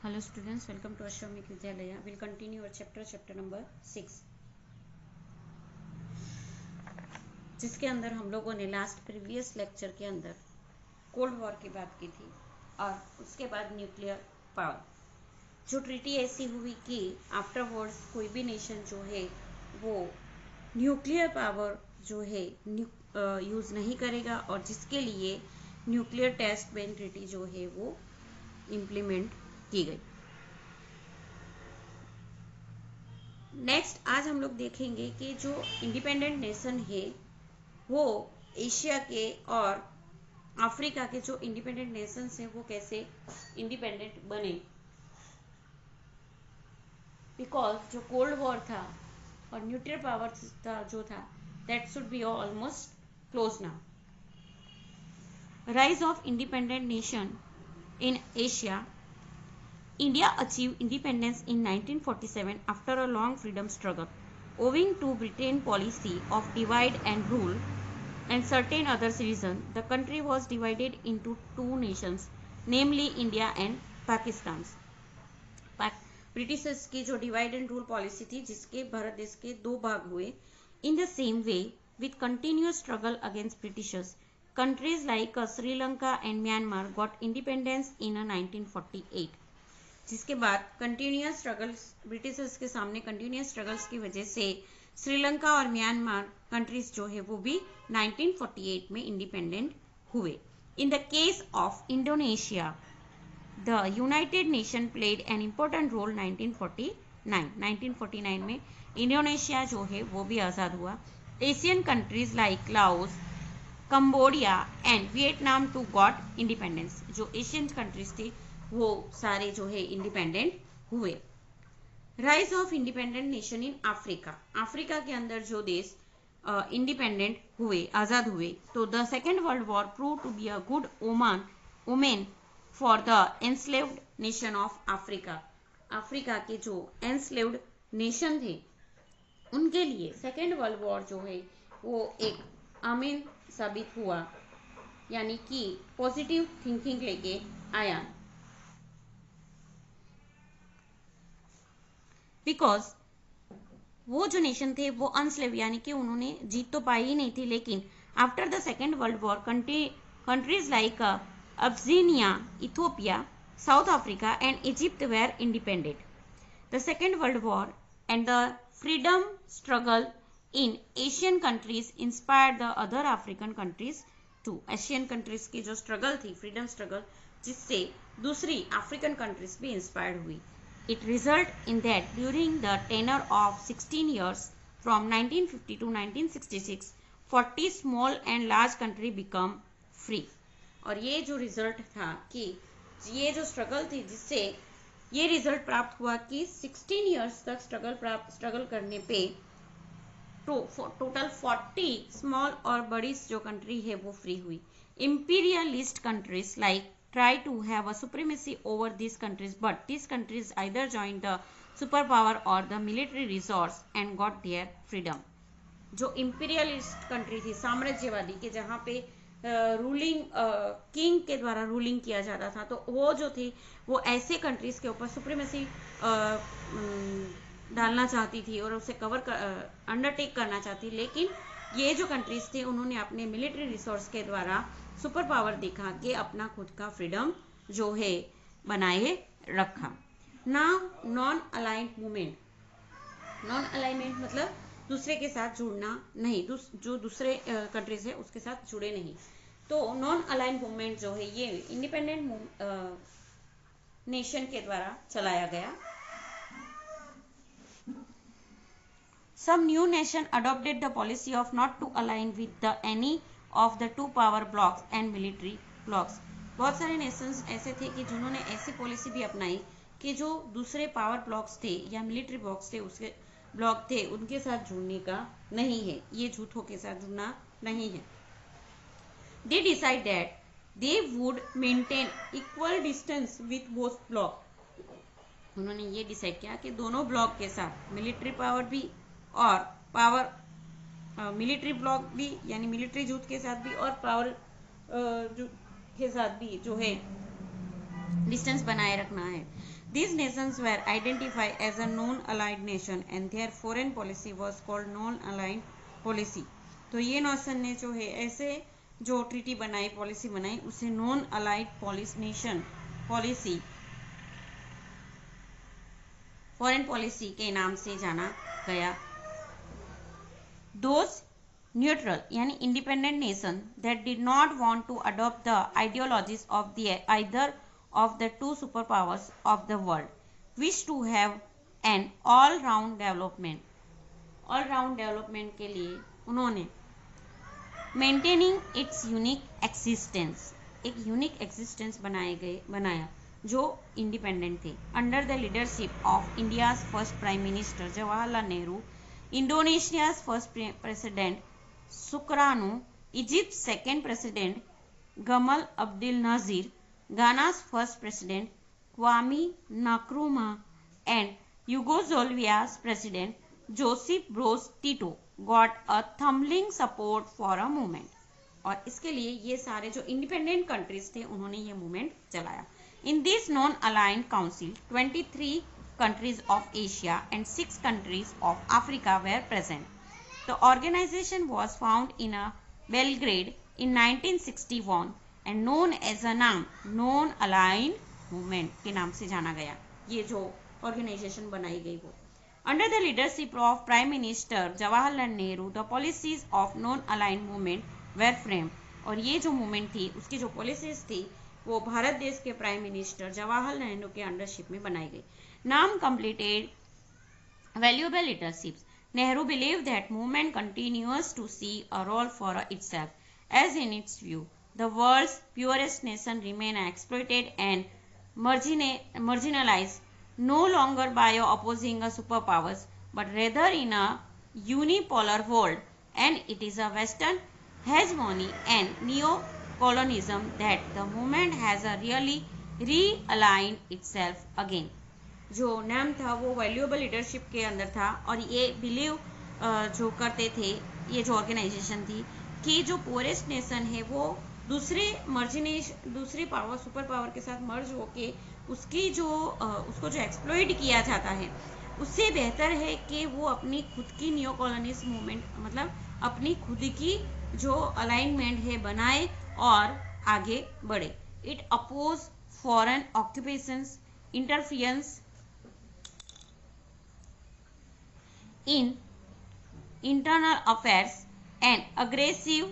Hello students, welcome to Ashramik Vidyalaya. We'll continue our chapter number 6, जिसके अंदर हम लोगों ने लास्ट प्रीवियस लेक्चर के अंदर कोल्ड वॉर की बात की थी और उसके बाद न्यूक्लियर पावर, जो ट्रीटी ऐसी हुई कि आफ्टरवर्ड्स कोई भी नेशन जो है वो न्यूक्लियर पावर जो है यूज़ नहीं करेगा और जिसके लिए न्यूक्लियर टेस्ट बैन ट्रीटी जो है वो इम्प्लीमेंट की गई। नेक्स्ट आज हम लोग देखेंगे कि जो इंडिपेंडेंट नेशन है वो एशिया के और अफ्रीका के जो इंडिपेंडेंट नेशंस हैं वो कैसे इंडिपेंडेंट बने, बिकॉज जो कोल्ड वॉर था और न्यूक्लियर पावर था जो था that should be almost close now. Rise of independent nation in Asia. India achieved independence in 1947 after a long freedom struggle. Owing to Britain's policy of divide and rule and certain other reasons, the country was divided into two nations, namely India and Pakistan. Britishers की जो divide and rule policy थी जिसके भारत देश के दो भाग हुए. In the same way with continuous struggle against Britishers, countries like Sri Lanka and Myanmar got independence in 1948. जिसके बाद कंटिन्यूअस स्ट्रगल्स, ब्रिटिशर्स के सामने कंटिन्यूअस स्ट्रगल्स की वजह से श्रीलंका और म्यांमार कंट्रीज जो है वो भी 1948 में इंडिपेंडेंट हुए. In the case of Indonesia, the United Nation played an important role. 1949 में इंडोनेशिया जो है वो भी आज़ाद हुआ. Asian countries like Laos, Cambodia and Vietnam too got independence. जो एशियन कंट्रीज थी वो सारे जो है इंडिपेंडेंट हुए. Rise of independent nation in Africa. Africa के अंदर जो देश इंडिपेंडेंट हुए, आजाद हुए, तो the second world war prove to be a good women for the enslaved nation of Africa. Africa के जो एनस्लेव्ड नेशन थे उनके लिए सेकेंड वर्ल्ड वॉर जो है वो एक आमीन साबित हुआ, यानी कि पॉजिटिव थिंकिंग लेके आया. बिकॉज वो जो नेशन थे वो अनस्लेव, यानी कि उन्होंने जीत तो पाई ही नहीं थी, लेकिन after the second world war countries like Abyssinia, Ethiopia, South Africa and Egypt were independent. The second world war and the freedom struggle in Asian countries inspired the other African countries too. Asian countries की जो struggle थी, freedom struggle, जिससे दूसरी African countries भी inspired हुई. It resulted in that during the tenure of 16 years from 1950 to 1966, 40 small and large countries become free. और ये जो रिजल्ट था कि ये जो स्ट्रगल थी जिससे ये रिजल्ट प्राप्त हुआ कि 16 इयर्स तक स्ट्रगल करने पे टोटल 40 स्मॉल और बड़ी जो कंट्री है वो फ्री हुई. Imperialist countries like try to have a supremacy over these countries, but these countries either joined the superpower or the military resource and got their freedom. जो imperialist country थी, साम्राज्यवादी के, जहाँ पे रूलिंग किंग के द्वारा ruling किया जाता था, तो वो जो थी वो ऐसे कंट्रीज के ऊपर सुप्रीमेसी डालना चाहती थी और उसे अंडरटेक करना चाहती. लेकिन ये जो कंट्रीज थे उन्होंने अपने मिलिट्री रिसोर्स के द्वारा सुपर पावर दिखा के अपना खुद का फ्रीडम जो है बनाए रखा. Now non aligned movement. Non alignment मतलब दूसरे के साथ जुड़ना नहीं, जो दूसरे कंट्रीज है उसके साथ जुड़े नहीं. तो नॉन अलाइंड मूवमेंट जो है ये इंडिपेंडेंट नेशन के द्वारा चलाया गया. Some new nation adopted the policy of not to align with any of the two power blocks and military blocks. बहुत सारे नेशंस ऐसे थे कि जिन्होंने ऐसी पॉलिसी भी अपनाई कि जो दूसरे पावर ब्लॉक्स थे या मिलिट्री ब्लॉक्स थे, उसके ब्लॉक थे, उनके साथ जुड़ने का नहीं है, ये झूठों के साथ जुड़ना नहीं है. They decide that they would maintain equal distance with both block. उन्होंने ये डिसाइड किया कि दोनों ब्लॉक के साथ मिलिट्री पावर भी और पावर मिलिट्री ब्लॉक भी, यानी मिलिट्री जुट के साथ भी और पावर जुट के साथ भी जो है डिस्टेंस बनाए रखना है. These nations were identified as a non-aligned nation and their foreign policy was called non-aligned policy. तो ये नेशन ने जो है ऐसे जो ट्रीटी बनाई, पॉलिसी बनाई, उसे non allied nation policy, foreign policy के नाम से जाना गया. Those neutral यानी independent nation that did not want to adopt the ideologies of either of the two superpowers of the world wish to have an all round development के लिए उन्होंने maintaining its unique existence, एक unique existence बनाया जो independent थे. Under the leadership of India's first prime minister Jawaharlal Nehru, Indonesia's first president Sukarno, Egypt's second president Gamal Abdel Nasser, Ghana's first president Kwame Nkrumah, and Yugoslavia's president Josip Broz Tito got a thundering support for a movement. और इसके लिए ये सारे जो independent countries थे उन्होंने ये movement चलाया. In this non-aligned council, 23 countries of Asia and 6 countries of Africa were present. The organization was found in Belgrade in 1961 and known as a non-aligned movement के नाम से जाना गया. ये जो organization बनाई गई वो under the leadership of Prime Minister Jawaharlal Nehru, the policies of non-aligned movement were framed. और ये जो मूवमेंट थी उसकी जो पॉलिसीज थी वो भारत देश के प्राइम मिनिस्टर जवाहरलाल नेहरू के अंडरशिप में बनाई गई. Nam completed valuable leaderships. Nehru believed that movement continues to see a role for itself, as in its view, the world's purest nation remain exploited and marginalized, no longer by opposing superpowers, but rather in a unipolar world, and it is a Western hegemony and neo-colonialism that the movement has really realigned itself again. जो नाम था वो valuable leadership के अंदर था और ये believe जो करते थे, ये जो ऑर्गेनाइजेशन थी कि जो पोरेस्ट नेशन है वो दूसरे सुपर पावर के साथ मर्ज होके उसको जो एक्सप्लॉइट किया जाता है उससे बेहतर है कि वो अपनी खुद की न्यू कॉलोनिस्ट मूवमेंट मतलब अपनी खुद की जो अलाइनमेंट है बनाए और आगे बढ़े. It oppose foreign occupations, interference in internal affairs and aggressive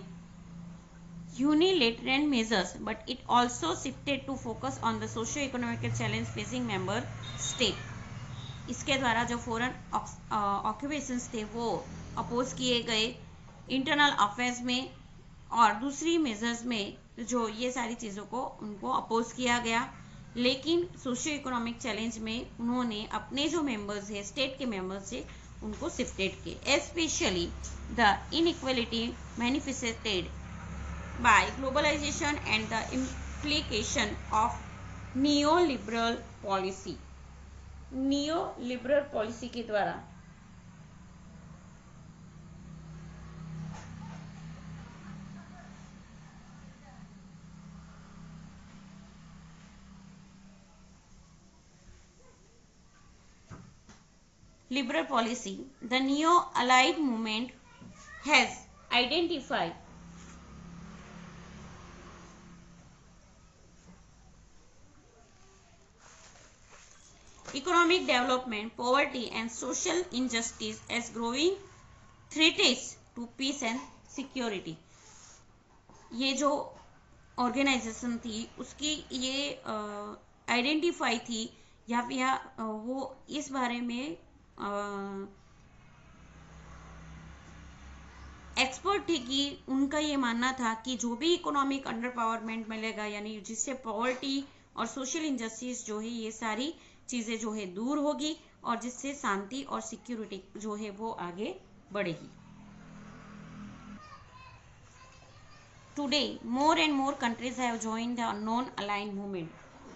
unilateral measures, but it also shifted to focus on the socio-economic challenge facing member state. इसके द्वारा जो फॉरेन ऑक्यूपेशंस थे वो अपोज किए गए इंटरनल अफेयर्स में और दूसरी मेजर्स में जो ये सारी चीज़ों को उनको अपोज किया गया. लेकिन सोशियो इकोनॉमिक चैलेंज में उन्होंने अपने जो मेंबर्स है स्टेट के मेंबर्स है उनको शिफ्टेड किए. Specially the inequality manifested by globalisation and the implication of neoliberal policy के द्वारा liberal policy, the neo-allied movement has identified economic development, poverty and social injustice as growing threats to peace and security. ये जो organisation थी उसकी ये identify थी या फिर वो इस बारे में एक्सपर्ट थे कि उनका ये मानना था कि जो भी इकोनॉमिक अंडर पावरमेंट मिलेगा यानी जिससे पॉवर्टी और सोशल इंजस्टिस जो है ये सारी चीज़ें जो है दूर होगी और जिससे शांति और सिक्योरिटी जो है वो आगे बढ़ेगी. Today more and more countries have joined the non aligned movement.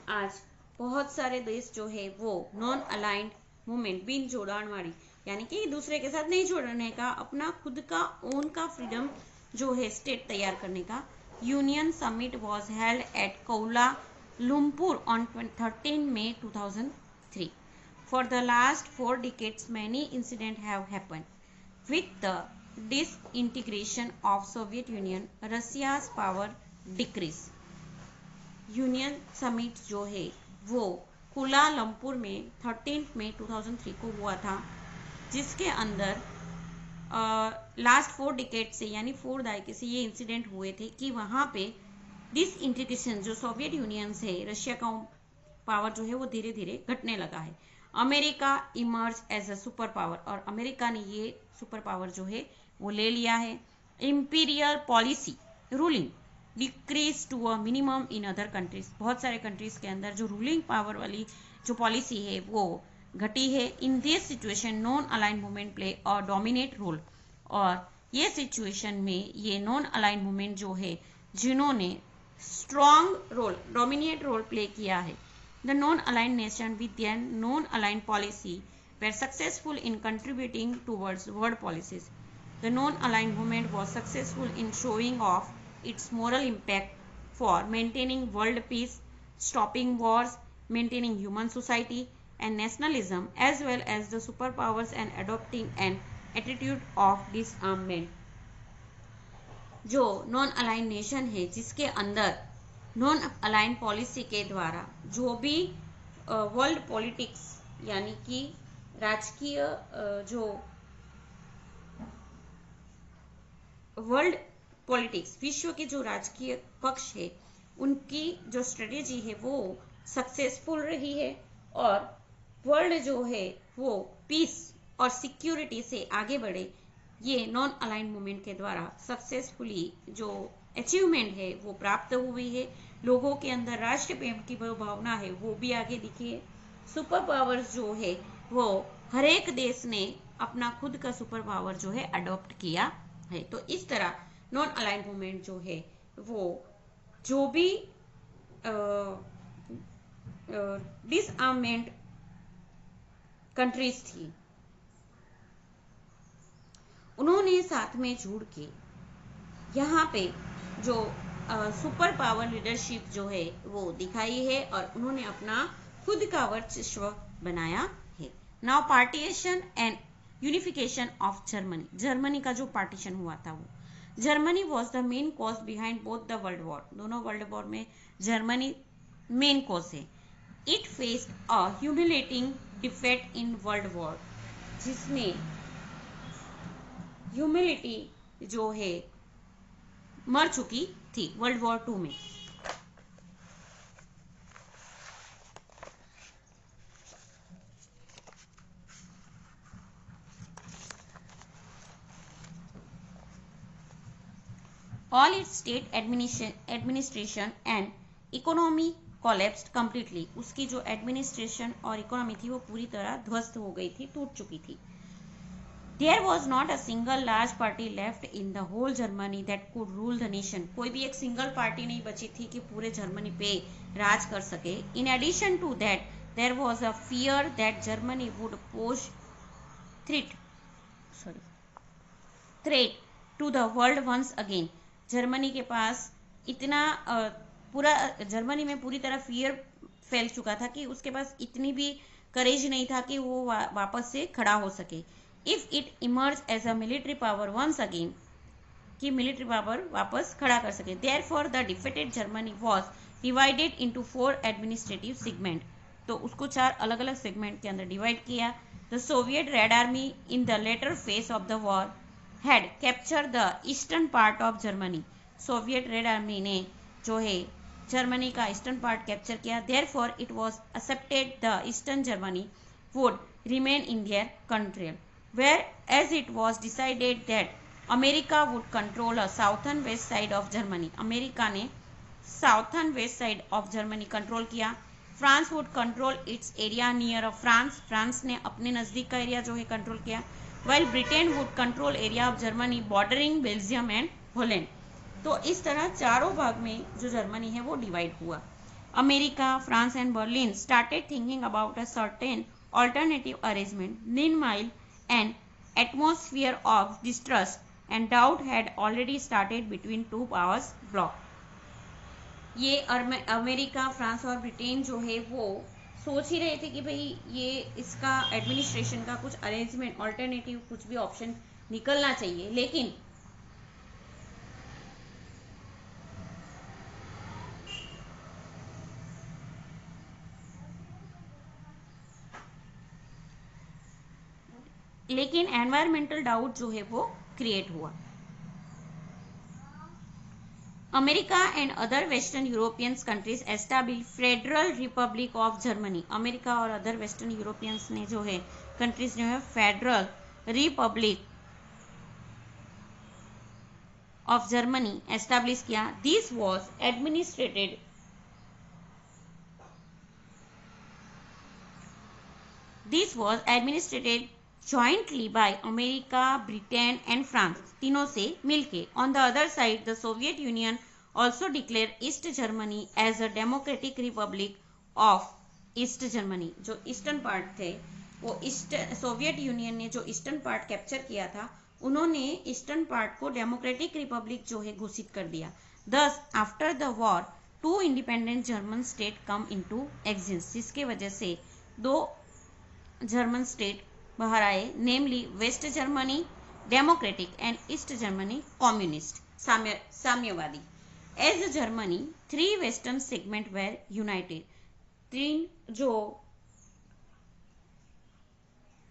आज बहुत सारे देश जो है वो नॉन अलाइंड मूवमेंट बिन जोड़ान वाली यानी कि दूसरे के साथ नहीं जोड़ने का अपना खुद का ओन का फ्रीडम जो है स्टेट तैयार करने का. Union summit was held at Kuala Lumpur on 13 May 2000 3. For the last 4 decades, many incidents have happened. With the disintegration of Soviet Union, Russia's power decreased. Union summit जो है वो कुलालंपुर में 13 मई 2003 को हुआ था, जिसके अंदर लास्ट 4 डिकेड से यानी 4 दहाके से ये इंसिडेंट हुए थे कि वहाँ पे डिसइंटीग्रेशन जो सोवियत यूनियन से रशिया का पावर जो है वो धीरे धीरे घटने लगा है. America emerge as a super power, और अमेरिका ने ये सुपर पावर जो है वो ले लिया है. Imperial policy ruling decrees to a minimum in other countries. बहुत सारे कंट्रीज के अंदर जो रूलिंग पावर वाली जो पॉलिसी है वो घटी है. In this situation non align movement play और डोमिनेट रोल, और ये सिचुएशन में ये नॉन अलाइन मूवमेंट जो है जिन्होंने strong role dominate role play किया है. The non-aligned nation with their non-aligned policy were successful in contributing towards world policies. The non-aligned movement was successful in showing off its moral impact for maintaining world peace, stopping wars, maintaining human society and nationalism, as well as the superpowers and adopting an attitude of disarmament. जो non-aligned nation है जिसके अंदर non align policy के द्वारा जो भी world politics यानी कि राजकीय जो वर्ल्ड पॉलिटिक्स विश्व के जो राजकीय पक्ष है उनकी जो स्ट्रेटेजी है वो सक्सेसफुल रही है, और वर्ल्ड जो है वो पीस और सिक्योरिटी से आगे बढ़े, ये नॉन अलाइन मूवमेंट के द्वारा सक्सेसफुली जो अचीवमेंट है वो प्राप्त हुई है. लोगों के अंदर राष्ट्र प्रेम की भावना है वो भी आगे दिखी है. सुपर पावर्स जो है वो हर एक देश ने अपना खुद का सुपर पावर जो है अडॉप्ट किया है. तो इस तरह नॉन अलाइन मूवमेंट जो है वो जो भी डिसआर्मेंट कंट्रीज थी उन्होंने साथ में जुड़ के यहाँ पे जो सुपर पावर लीडरशिप जो है वो दिखाई है और उन्होंने अपना खुद का वर्चस्व बनाया है. Now partition and unification of Germany. Germany का जो पार्टीशन हुआ था वो Germany was the main cause behind both the world war. दोनों वर्ल्ड वॉर में जर्मनी मेन कॉज है. It faced a humiliating defeat in world war, जिसमें humility जो है मर चुकी थी वर्ल्ड वॉर 2 में. All it's state administration and economy collapsed completely. उसकी जो एडमिनिस्ट्रेशन और इकोनॉमी थी वो पूरी तरह ध्वस्त हो गई थी, टूट चुकी थी. There was not a single large party left in the whole Germany that could rule the nation. कोई भी एक सिंगल पार्टी नहीं बची थी कि पूरे जर्मनी पे राज कर सके. In addition to that, there was a fear that Germany would pose threat to the world once again. Germany के पास इतना पूरा जर्मनी में पूरी तरह फियर फैल चुका था कि उसके पास इतनी भी करेज नहीं था कि वो वापस से खड़ा हो सके. If it emerged as a military power once again, कि मिलिट्री पावर वापस खड़ा कर सके. Therefore, the defeated Germany was divided into 4 administrative segment. तो उसको 4 अलग अलग सेगमेंट के अंदर डिवाइड किया. The Soviet Red Army in the later phase of the war had captured the eastern part of Germany. Soviet red army ने जो है जर्मनी का ईस्टर्न पार्ट कैप्चर किया. Therefore, it was accepted the eastern Germany would remain in their control. Whereas it was decided that America would control a southern west side of Germany. America ने southern west side of Germany control किया. France would control its area near France. France ने अपने नज़दीक का area जो है control किया. While Britain would control area of Germany bordering Belgium and Holland. तो इस तरह चारों भाग में जो जर्मनी है वो डिवाइड हुआ. America, France and Berlin started thinking about a certain alternative arrangement. Meanwhile, an atmosphere of distrust and doubt had already started between two powers bloc. ये अमेरिका, फ्रांस और ब्रिटेन जो है वो सोच ही रहे थे कि भाई ये इसका एडमिनिस्ट्रेशन का कुछ अरेंजमेंट, ऑल्टरनेटिव कुछ भी ऑप्शन निकलना चाहिए, लेकिन एनवायरमेंटल डाउट जो है वो क्रिएट हुआ। America and other western European countries establish federal republic of Germany. America और अदर वेस्टर्न यूरोपियंस ने जो है कंट्रीज जो है federal republic of Germany establish किया। This was administered this was administered jointly by America, Britain and France, तीनों से मिलके। On the other side the Soviet Union also declare East Germany as a democratic republic of East Germany. जो eastern part थे वो Soviet union ने जो eastern part capture किया था, उन्होंने ईस्टर्न पार्ट को डेमोक्रेटिक रिपब्लिक जो है घोषित कर दिया। Thus after the war two independent German state come into existence, जिसके वजह से दो जर्मन स्टेट बाहर आए, namely West Germany democratic and East Germany communist साम्यवादी। As Germany three western segment were united,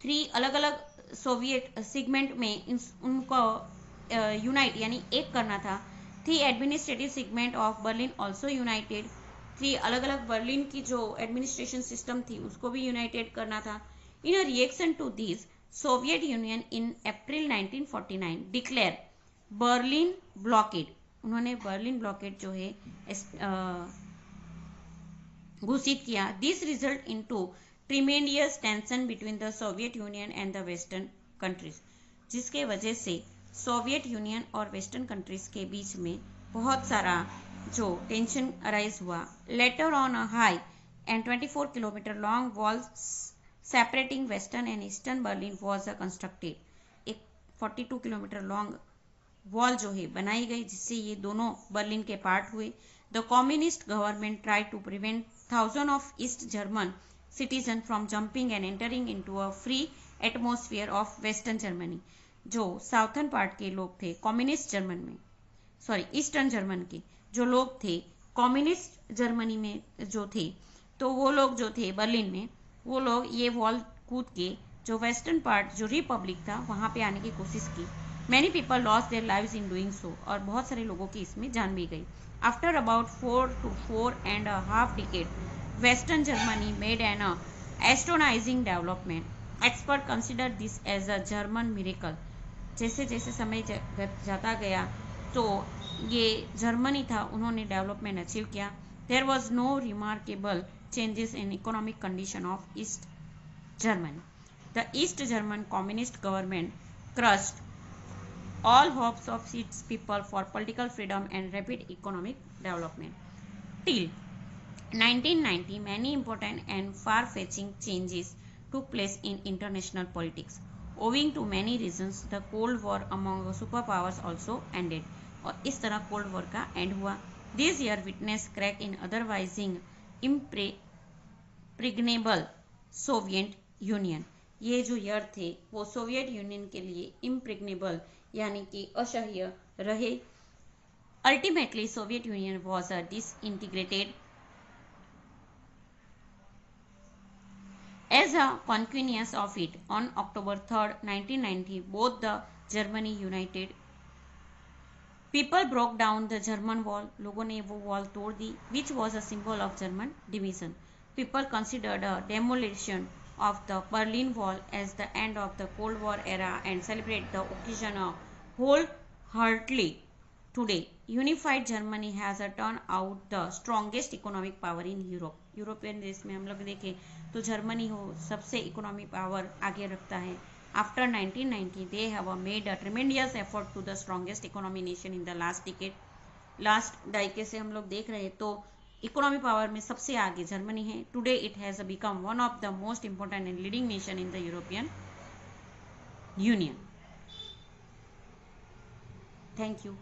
three अलग अलग सोवियत सेगमेंट में उनको यूनाइट यानी एक करना था। Three administrative segment of Berlin also United, three अलग अलग बर्लिन की जो एडमिनिस्ट्रेशन सिस्टम थी उसको भी यूनाइटेड करना था। In a reaction to this, Soviet Union in April 1949 declare Berlin blockade। उन्होंने बर्लिन ब्लॉकेड जो है घोषित किया। This result into tremendous tension between the Soviet Union and the Western countries, जिसके वजह से सोवियत यूनियन और वेस्टर्न कंट्रीज के बीच में बहुत सारा जो टेंशन अराइज हुआ। Later on a high and 24 kilometre long wall separating western and eastern Berlin was constructed. एक 42 किलोमीटर लॉन्ग वॉल जो है बनाई गई, जिससे ये दोनों बर्लिन के पार्ट हुए। The communist government try to prevent thousand of east German citizen from jumping and entering into a free atmosphere of western Germany. जो साउथर्न पार्ट के लोग थे कम्युनिस्ट जर्मन में, ईस्टर्न जर्मन के जो लोग थे कम्युनिस्ट जर्मनी में जो थे, तो वो लोग जो थे बर्लिन में, वो लोग ये वॉल कूद के जो वेस्टर्न पार्ट जो रिपब्लिक था वहाँ पे आने की कोशिश की। Many people loss their lives in doing so, और बहुत सारे लोगों की इसमें जान भी गई। After about 4 to 4.5 decade western Germany made an astonishing development. Expert consider this as a German miracle. जैसे जैसे समय जाता गया तो ये जर्मनी था, उन्होंने डेवलपमेंट अचीव किया। There was no remarkable changes in economic condition of East Germany. The East German communist government crushed all hopes of its people for political freedom and rapid economic development. Till 1990, many important and far-fetching changes took place in international politics. Owing to many reasons, the Cold War among superpowers also ended. और इस तरह cold war का end हुआ। This year witness crack in otherwise impregnable Soviet Union. ये जो year थे वो Soviet union के लिए इम्प्रेग्नेबल यानी कि असह्य रहे। Ultimately Soviet union was a disintegrated as a consequence of it. On October 3rd, 1990, both the Germany united. People broke down the German wall. लोगों ने वो वॉल तोड़ दी, which was a symbol of German division. People considered a demolition of the Berlin Wall as the end of the Cold War era and celebrate the occasion wholeheartedly. Today, unified Germany has turned out the strongest economic power in Europe. European देश में हम लोग देखें तो Germany हो सबसे economic power आगे रखता है। After 1990, they have made a tremendous effort to the strongest economy nation in the last decade. Last दायके से हम लोग देख रहे हैं तो इकोनॉमी पावर में सबसे आगे जर्मनी है। Today it has become one of the most important and leading nation in the European union. Thank you.